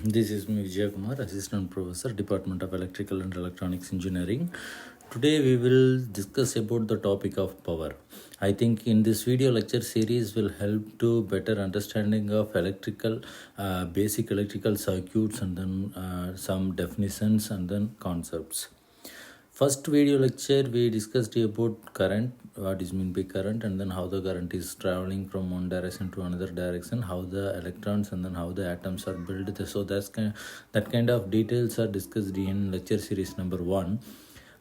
This is me Vijay Kumar, Assistant Professor, Department of Electrical and Electronics Engineering. Today we will discuss about the topic of power. I think in this video lecture series will help to better understanding of basic electrical circuits and then some definitions and then concepts. First video lecture we discussed about current, what is mean by current, and then how the current is traveling from one direction to another direction, how the electrons and then how the atoms are built. So that kind of details are discussed in lecture series number 1.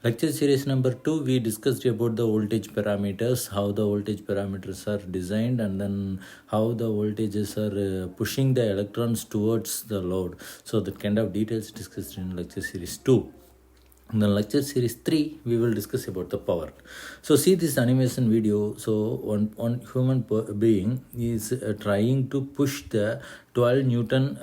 Lecture series number 2, we discussed about the voltage parameters, how the voltage parameters are designed, and then how the voltages are pushing the electrons towards the load. So that kind of details discussed in lecture series 2. In the lecture series 3, we will discuss about the power. So see this animation video. So one human being is trying to push the 12 Newton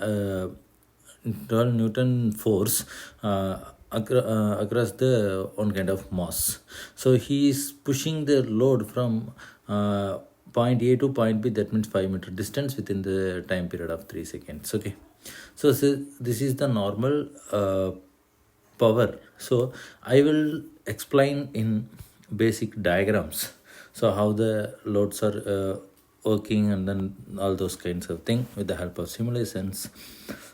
force across the one kind of mass. So he is pushing the load from point A to point B, that means 5 meter distance within the time period of 3 seconds. Okay. So this is the normal power. So I will explain in basic diagrams, so how the loads are working and then all those kinds of thing with the help of simulations.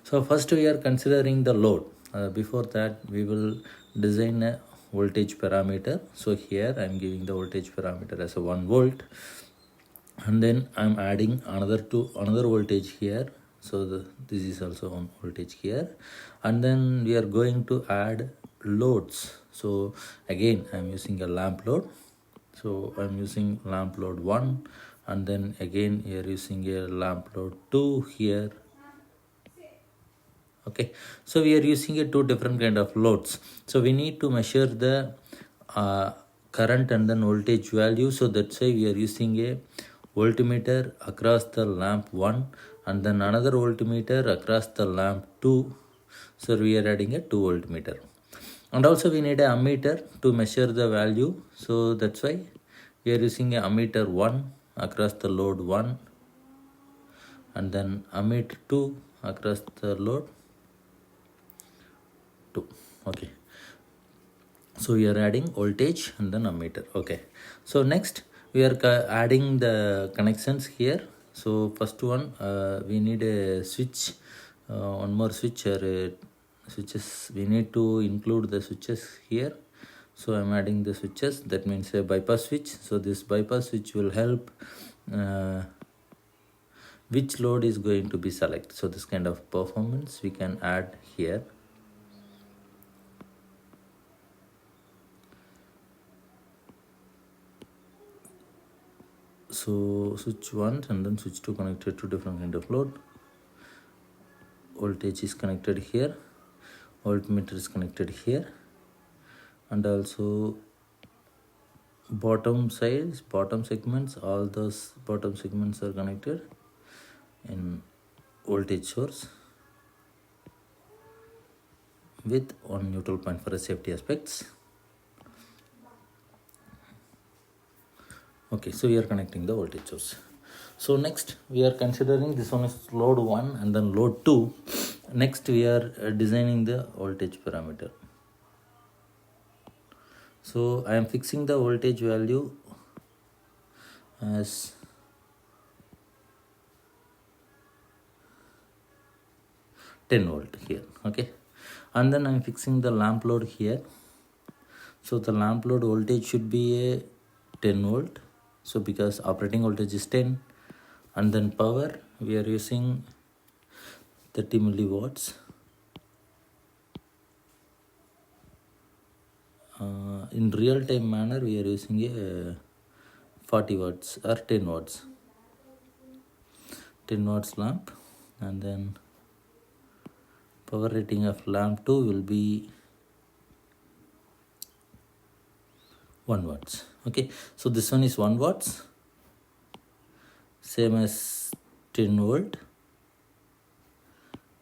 So first we are considering the load. Before that we will design a voltage parameter. So here I am giving the voltage parameter as a 1 volt, and then I'm adding another voltage here. So this is also one voltage here, and then we are going to add loads. So again I'm using a lamp load. So I'm using lamp load 1, and then again we are using a lamp load 2 here. Okay, so we are using a two different kind of loads. So we need to measure the current and then voltage value. So that's why we are using a voltmeter across the lamp 1 and then another voltmeter across the lamp 2. So we are adding a 2 voltmeter, and also we need a ammeter to measure the value. So that's why we are using a ammeter 1 across the load 1, and then ammeter 2 across the load 2. Okay, so we are adding voltage and then ammeter. Okay, so next we are adding the connections here. So first one, we need a switch, one more switch, or switches. We need to include the switches here. So I'm adding the switches, that means a bypass switch. So this bypass switch will help which load is going to be selected. So this kind of performance we can add here. So switch 1 and then switch 2 connected to different kind of load. Voltage is connected here, voltmeter is connected here, and also bottom segments, all those bottom segments are connected in voltage source with one neutral point for a safety aspects. Okay, so we are connecting the voltage source. So next we are considering this one is load 1 and then load 2. Next we are designing the voltage parameter. So I am fixing the voltage value as 10 volt here. Okay, and then I'm fixing the lamp load here. So the lamp load voltage should be a 10 volt. So because operating voltage is 10, and then power we are using 30 milliwatts. In real time manner we are using a 40 watts or 10 watts lamp, and then power rating of lamp 2 will be 1 watts. Okay, so this one is 1 watts, same as 10 volt.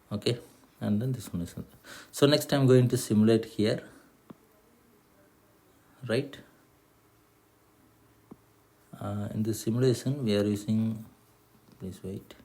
Okay, and then this one is. So next I'm going to simulate here, right? In the simulation we are using, please wait.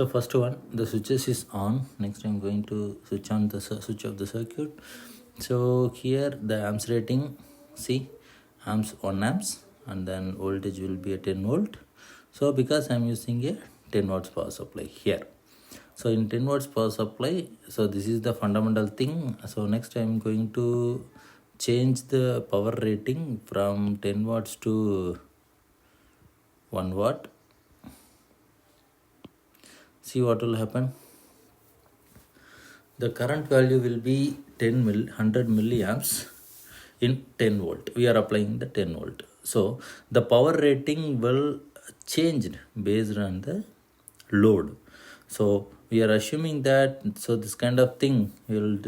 So first one, the switches is on. Next I'm going to switch on the switch of the circuit. So here the amps rating, see, amps 1 amps, and then voltage will be a 10 volt. So because I'm using a 10 watts power supply here, so in 10 watts power supply, so this is the fundamental thing. So next I'm going to change the power rating from 10 watts to 1 watt. See what will happen. The current value will be 100 milliamps in 10 volt. We are applying the 10 volt. So the power rating will change based on the load. So we are assuming that, so this kind of thing will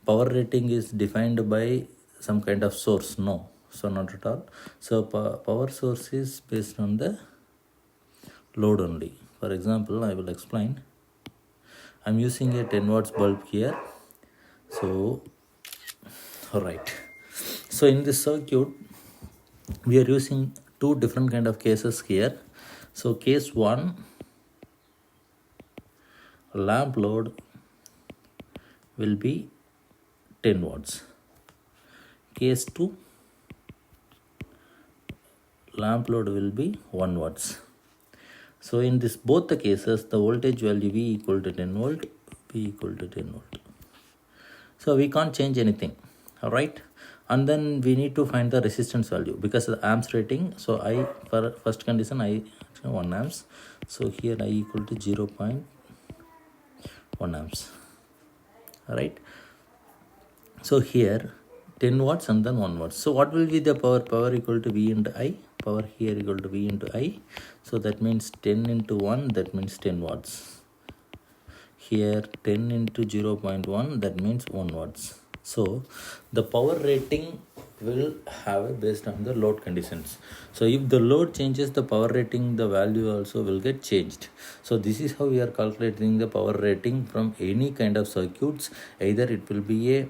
power rating is defined by some kind of source. No, so not at all. So power source is based on the load only. For example, I will explain. I'm using a 10 watts bulb here. So all right, so in this circuit we are using two different kind of cases here. So case 1, lamp load will be 10 watts. Case 2, lamp load will be 1 watts. So in this both the cases, the voltage value V equal to 10 volt, V equal to 10 volt. So we can't change anything, all right? And then we need to find the resistance value because of the amps rating. So I, for first condition, I 1 amps. So here I equal to 0.1 amps, all right? So here 10 watts and then 1 watt. So what will be the power? Power equal to V into I. Power here equal to V into I. So that means 10 into 1, that means 10 watts. Here 10 into 0.1, that means 1 watts. So the power rating will have based on the load conditions. So if the load changes, the power rating, the value also will get changed. So this is how we are calculating the power rating from any kind of circuits. Either it will be a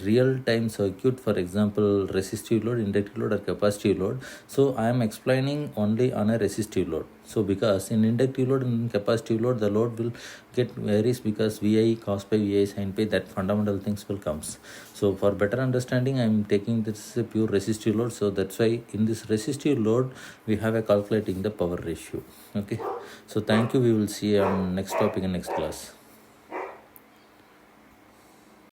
real-time circuit, for example resistive load, inductive load or capacitive load. So I am explaining only on a resistive load. So because in inductive load and capacitive load the load will get varies because Vi cos pi, Vi sin pi, that fundamental things will comes. So for better understanding I am taking this pure resistive load. So that's why in this resistive load we have a calculating the power ratio. Okay, so thank you. We will see on next topic in next class.